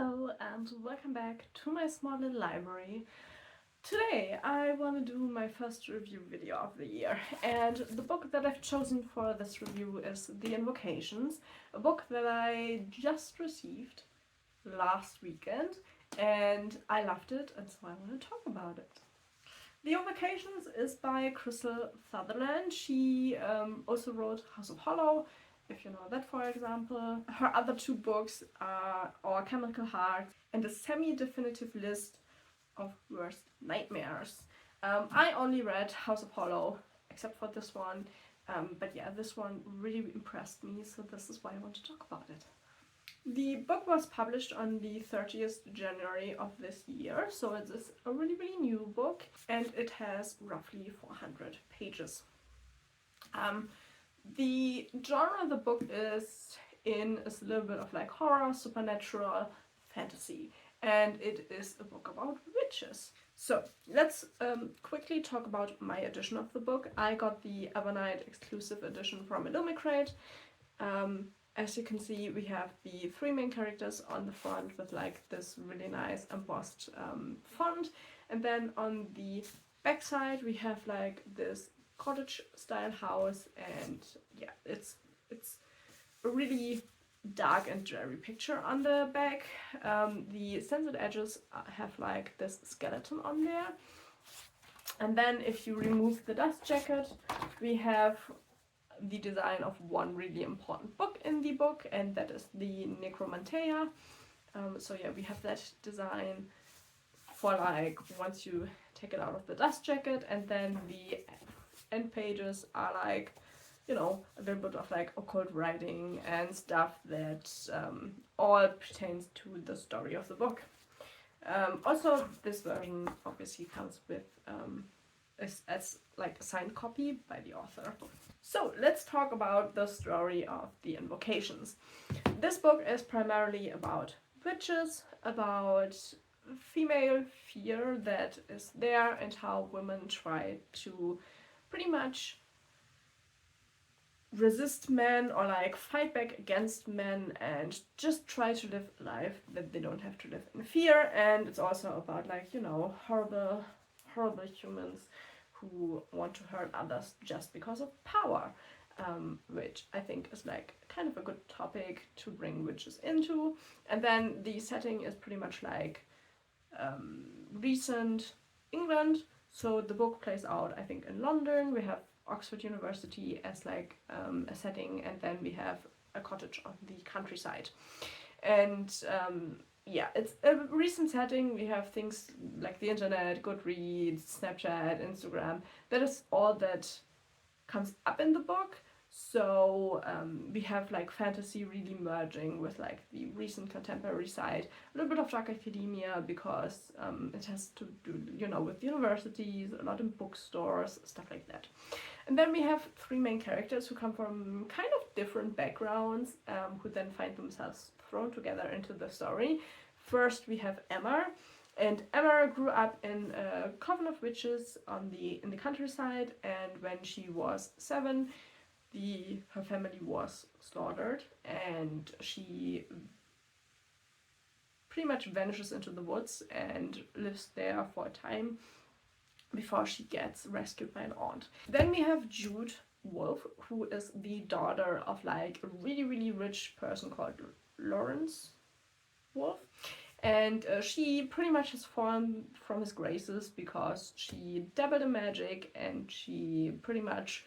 Hello and welcome back to my small little library. Today I want to do my first review video of the year, and the book that I've chosen for this review is The Invocations, a book that I just received last weekend and I loved it, and so I want to talk about it. The Invocations is by Crystal Sutherland. She also wrote House of Hollow, if you know that, for example. Her other two books are Our Chemical Hearts and a semi-definitive list of worst nightmares. I only read House of Hollow, except for this one, but yeah, this one really impressed me, so this is why I want to talk about it. The book was published on the 30th January of this year, so it is a really new book, and it has roughly 400 pages. The genre of the book is a little bit of like horror, supernatural, fantasy, and it is a book about witches. So let's quickly talk about my edition of the book. I got the Evernight exclusive edition from Illumicrate. As you can see, we have the three main characters on the front with like this really nice embossed font, and then on the back side we have like this cottage style house, and yeah, it's a really dark and dreary picture on the back. The censored edges have like this skeleton on there, and then if you remove the dust jacket, we have the design of one really important book in the book, and that is the Necromantia. So yeah, we have that design for like once you take it out of the dust jacket, and then the end pages are like, you know, a little bit of like occult writing and stuff that all pertains to the story of the book. Also, this version obviously comes with as like a signed copy by the author. So let's talk about the story of The Invocations. This book is primarily about witches, about female fear that is there, and how women try to pretty much resist men or like fight back against men and just try to live a life that they don't have to live in fear. And it's also about like, you know, horrible humans who want to hurt others just because of power, which I think is like kind of a good topic to bring witches into. And then the setting is pretty much like recent England. So the book plays out, I think, in London. We have Oxford University as like a setting, and then we have a cottage on the countryside. And yeah, it's a recent setting. We have things like the internet, Goodreads, Snapchat, Instagram. That is all that comes up in the book. So we have like fantasy really merging with like the recent contemporary side, a little bit of dark academia because it has to do, you know, with universities, a lot in bookstores, stuff like that. And then we have three main characters who come from kind of different backgrounds, who then find themselves thrown together into the story. First we have Emma. And Emma grew up in a coven of witches in the countryside, and when she was 7, her family was slaughtered, and she pretty much vanishes into the woods and lives there for a time before she gets rescued by an aunt. Then we have Jude Wolf, who is the daughter of like a really rich person called Lawrence Wolf. And she pretty much has fallen from his graces because she dabbled in magic, and she pretty much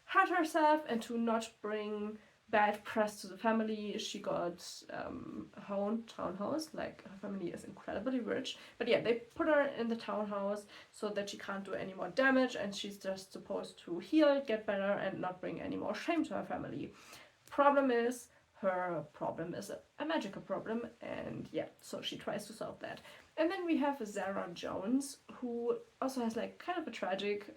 hurt herself, and to not bring bad press to the family, she got her own townhouse. Like, her family is incredibly rich, but yeah, they put her in the townhouse so that she can't do any more damage, and she's just supposed to heal, get better, and not bring any more shame to her family. Her problem is a magical problem, and yeah, so she tries to solve that. And then we have Sarah Jones, who also has like kind of a tragic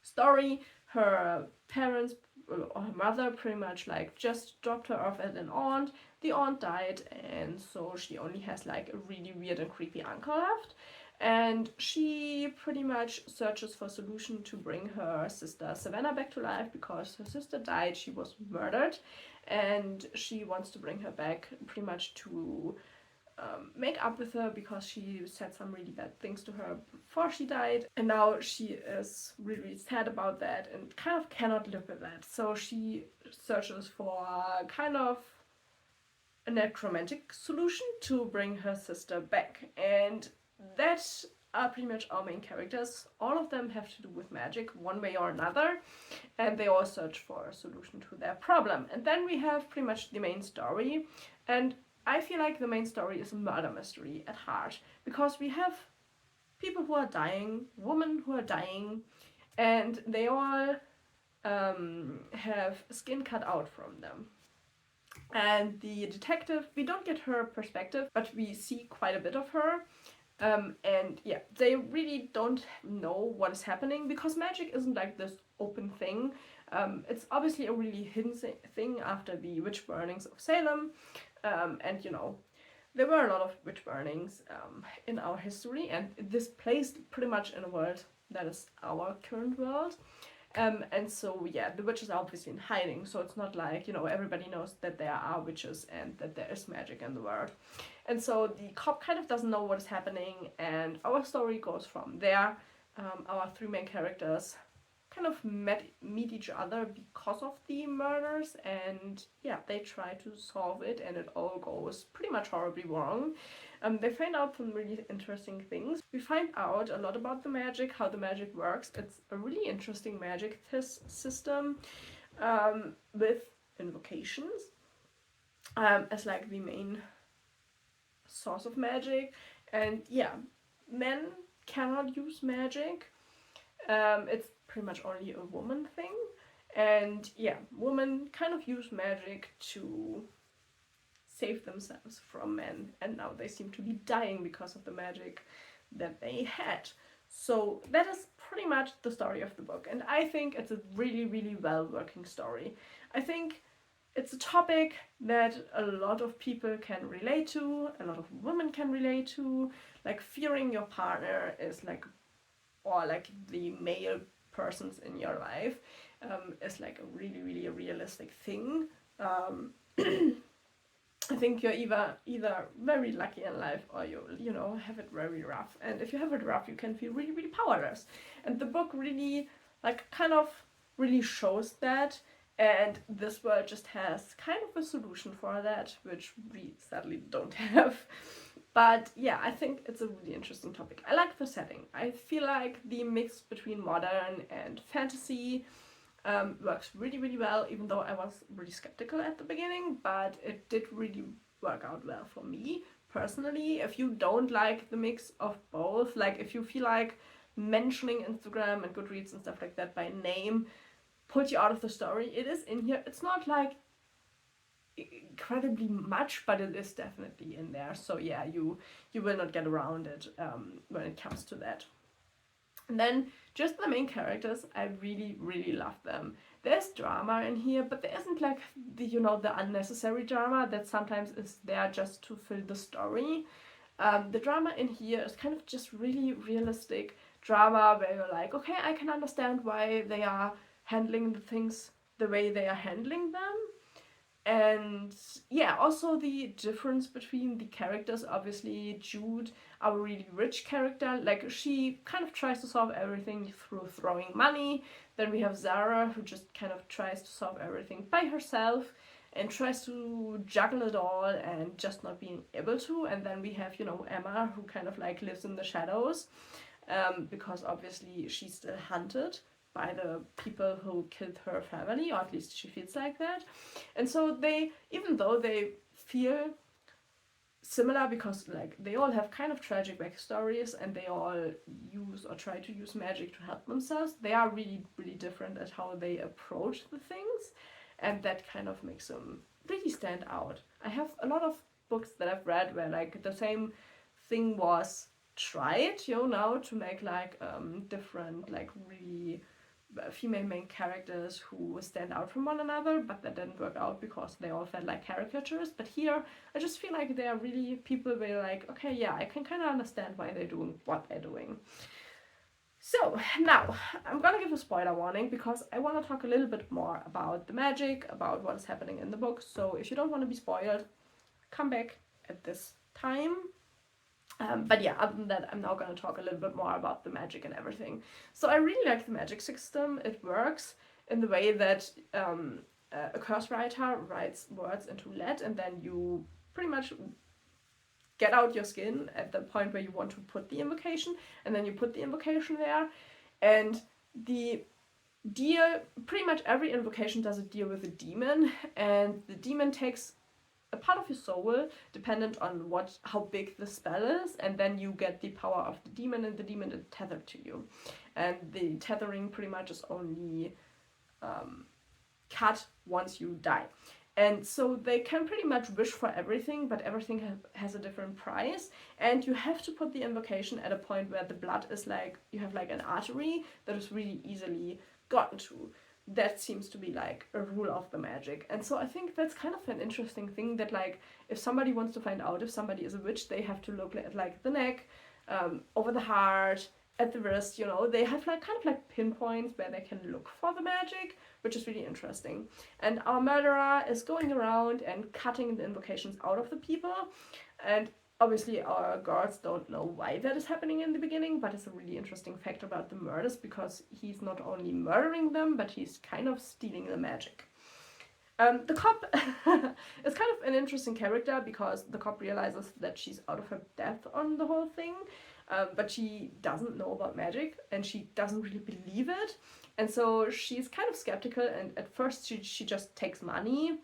story. Her parents, or her mother, pretty much like just dropped her off at an aunt. The aunt died, and so she only has like a really weird and creepy uncle left. And she pretty much searches for a solution to bring her sister Savannah back to life because her sister died, she was murdered, and she wants to bring her back pretty much to make up with her because she said some really bad things to her before she died, and now she is really, really sad about that and kind of cannot live with that. So she searches for kind of a necromantic solution to bring her sister back, and that are pretty much our main characters. All of them have to do with magic one way or another, and they all search for a solution to their problem. And then we have pretty much the main story, and I feel like the main story is a murder mystery at heart, because we have people who are dying, women who are dying, and they all have skin cut out from them. And the detective, we don't get her perspective, but we see quite a bit of her. And yeah, they really don't know what is happening because magic isn't like this open thing. It's obviously a really hidden thing after the witch burnings of Salem. And you know, there were a lot of witch burnings in our history, and this plays pretty much in a world that is our current world. And so yeah, the witches are obviously in hiding, so it's not like, you know, everybody knows that there are witches and that there is magic in the world. And so the cop kind of doesn't know what is happening, and our story goes from there. Our three main characters kind of meet each other because of the murders, and yeah, they try to solve it, and it all goes pretty much horribly wrong. They find out some really interesting things. We find out a lot about the magic, how the magic works. It's a really interesting magic system with invocations as like the main source of magic. And yeah, men cannot use magic. It's pretty much only a woman thing. And yeah, women kind of use magic to save themselves from men, and now they seem to be dying because of the magic that they had. So that is pretty much the story of the book, and I think it's a really, really well working story. I think it's a topic that a lot of people can relate to, a lot of women can relate to. Like fearing your partner is like, or like the male persons in your life is like a really, really a realistic thing. I think you're either very lucky in life, or you know, have it very rough. And if you have it rough, you can feel really, really powerless. And the book really like kind of really shows that. And this world just has kind of a solution for that, which we sadly don't have. But yeah, I think it's a really interesting topic. I like the setting. I feel like the mix between modern and fantasy works really, really well, even though I was really skeptical at the beginning, but it did really work out well for me personally. If you don't like the mix of both, like if you feel like mentioning Instagram and Goodreads and stuff like that by name put you out of the story, it is in here. It's not like incredibly much, but it is definitely in there. So yeah, you will not get around it when it comes to that. And then just the main characters, I really, really love them. There's drama in here, but there isn't like the, you know, the unnecessary drama that sometimes is there just to fill the story. The drama in here is kind of just really realistic drama where you're like, okay, I can understand why they are handling the things the way they are handling them. And yeah, also the difference between the characters. Obviously, Jude, our really rich character, like she kind of tries to solve everything through throwing money. Then we have Zara, who just kind of tries to solve everything by herself and tries to juggle it all and just not being able to. And then we have, you know, Emma, who kind of like lives in the shadows because obviously she's still hunted by the people who killed her family, or at least she feels like that. And so they, even though they feel similar because like they all have kind of tragic backstories and they all use or try to use magic to help themselves, they are really, really different at how they approach the things, and that kind of makes them really stand out. I have a lot of books that I've read where like the same thing was tried, you know, now to make like different like really female main characters who stand out from one another, but that didn't work out because they all felt like caricatures. But here, I just feel like they are really people where like, okay, yeah, I can kind of understand why they're doing what they're doing. So now, I'm gonna give a spoiler warning because I want to talk a little bit more about the magic, about what is happening in the book. So if you don't want to be spoiled, come back at this time. But yeah, other than that, I'm now going to talk a little bit more about the magic and everything. So I really like the magic system. It works in the way that a curse writer writes words into lead, and then you pretty much get out your skin at the point where you want to put the invocation, and then you put the invocation there. And the deal, pretty much every invocation does a deal with a demon, and the demon takes a part of your soul dependent on how big the spell is, and then you get the power of the demon, and the demon is tethered to you. And the tethering pretty much is only cut once you die. And so they can pretty much wish for everything, but everything has a different price. And you have to put the invocation at a point where the blood is like, you have like an artery that is really easily gotten to. That seems to be like a rule of the magic. And so I think that's kind of an interesting thing, that like if somebody wants to find out if somebody is a witch, they have to look at like the neck, over the heart, at the wrist, you know. They have like kind of like pinpoints where they can look for the magic, which is really interesting. And our murderer is going around and cutting the invocations out of the people, and obviously our guards don't know why that is happening in the beginning, but it's a really interesting fact about the murders because he's not only murdering them, but he's kind of stealing the magic. The cop is kind of an interesting character because the cop realizes that she's out of her depth on the whole thing, but she doesn't know about magic and she doesn't really believe it. And so she's kind of skeptical, and at first she just takes money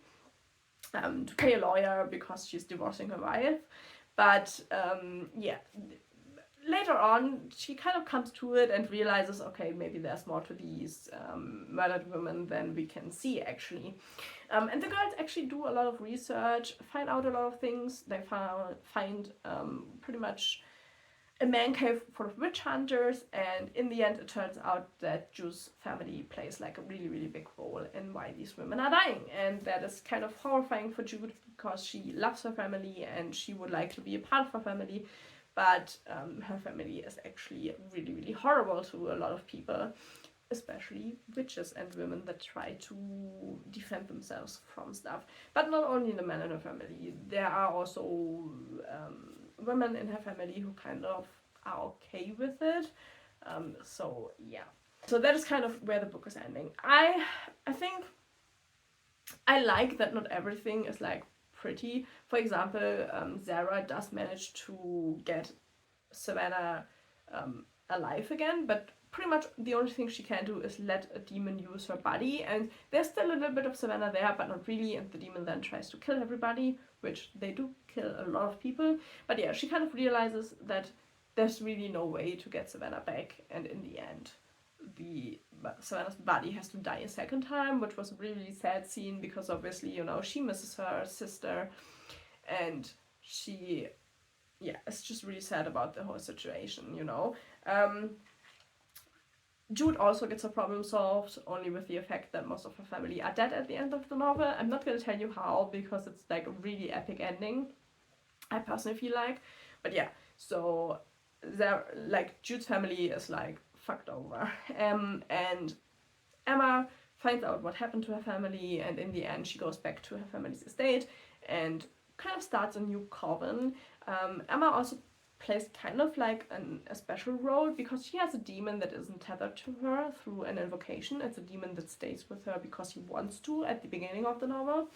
to pay a lawyer because she's divorcing her wife. But yeah, later on, she kind of comes to it and realizes, okay, maybe there's more to these murdered women than we can see, actually. And the girls actually do a lot of research, find out a lot of things. They find pretty much a man cave full of witch hunters, and in the end it turns out that Jude's family plays like a really, really big role in why these women are dying. And that is kind of horrifying for Jude because she loves her family and she would like to be a part of her family, but her family is actually really, really horrible to a lot of people, especially witches and women that try to defend themselves from stuff. But not only the men in her family, there are also women in her family who kind of are okay with it. So yeah, so that is kind of where the book is ending. I think I like that not everything is like pretty. For example, Zara does manage to get Savannah alive again, but pretty much the only thing she can do is let a demon use her body, and there's still a little bit of Savannah there, but not really, and the demon then tries to kill everybody, which they do kill a lot of people. But yeah, she kind of realizes that there's really no way to get Savannah back, and in the end Savannah's body has to die a second time, which was a really sad scene because obviously, you know, she misses her sister, and she, yeah, it's just really sad about the whole situation, you know. Jude also gets her problem solved, only with the effect that most of her family are dead at the end of the novel. I'm not going to tell you how, because it's like a really epic ending, I personally feel like. But yeah, so there, like, Jude's family is like fucked over. And Emma finds out what happened to her family, and in the end she goes back to her family's estate and kind of starts a new coven. Emma also plays kind of like a special role because she has a demon that isn't tethered to her through an invocation. It's a demon that stays with her because he wants to at the beginning of the novel.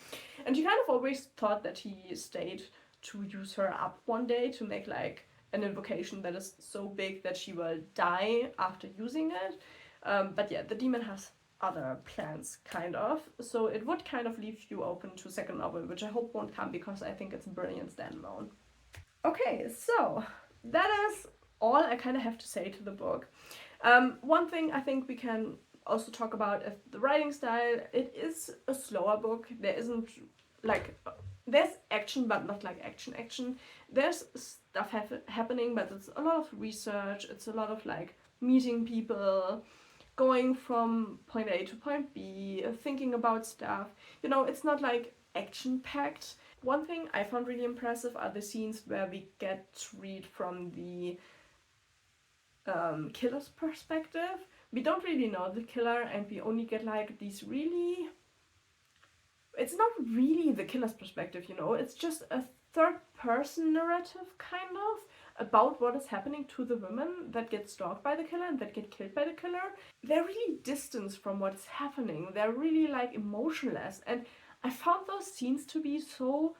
And she kind of always thought that he stayed to use her up one day to make like an invocation that is so big that she will die after using it. But yeah, the demon has other plans, kind of. So it would kind of leave you open to second novel, which I hope won't come because I think it's a brilliant standalone. Okay, so that is all I kind of have to say to the book. One thing I think we can also talk about is the writing style. It is a slower book. There isn't like, there's action, but not like action. There's stuff happening, but it's a lot of research. It's a lot of like meeting people. going from point A to point B, thinking about stuff. You know, it's not like action packed. One thing I found really impressive are the scenes where we get to read from the killer's perspective. We don't really know the killer, and we only get like these really. It's not really the killer's perspective, you know, it's just a third person narrative, kind of, about what is happening to the women that get stalked by the killer and that get killed by the killer. They're really distant from what's happening, they're really like emotionless, and I found those scenes to be so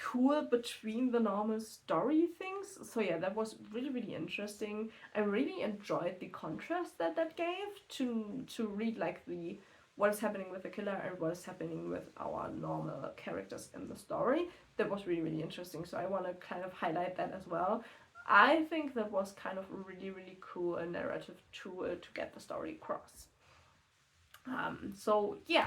cool between the normal story things. So yeah, that was really really interesting. I really enjoyed the contrast that that gave to read like the what is happening with the killer and what is happening with our normal characters in the story. That was really really interesting, so I want to kind of highlight that as well. I think that was kind of a really really cool narrative tool to get the story across. So yeah,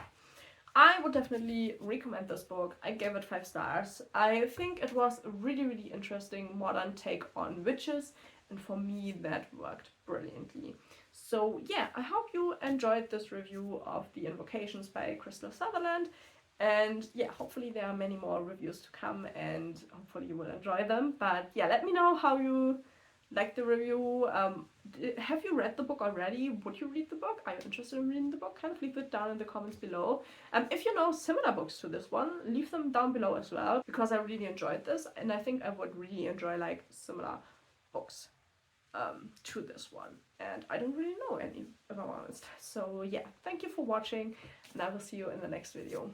I would definitely recommend this book. I gave it 5 stars. I think it was a really, really interesting modern take on witches, and for me that worked brilliantly. So yeah, I hope you enjoyed this review of the Invocations by Crystal Sutherland. And yeah, hopefully there are many more reviews to come, and hopefully you will enjoy them. But yeah, let me know how you like the review. Have you read the book already? Would you read the book? Are you interested in reading the book? Kind of leave it down in the comments below. If you know similar books to this one, leave them down below as well, because I really enjoyed this, and I think I would really enjoy like similar books to this one. And I don't really know any, if I'm honest. So yeah, thank you for watching, and I will see you in the next video.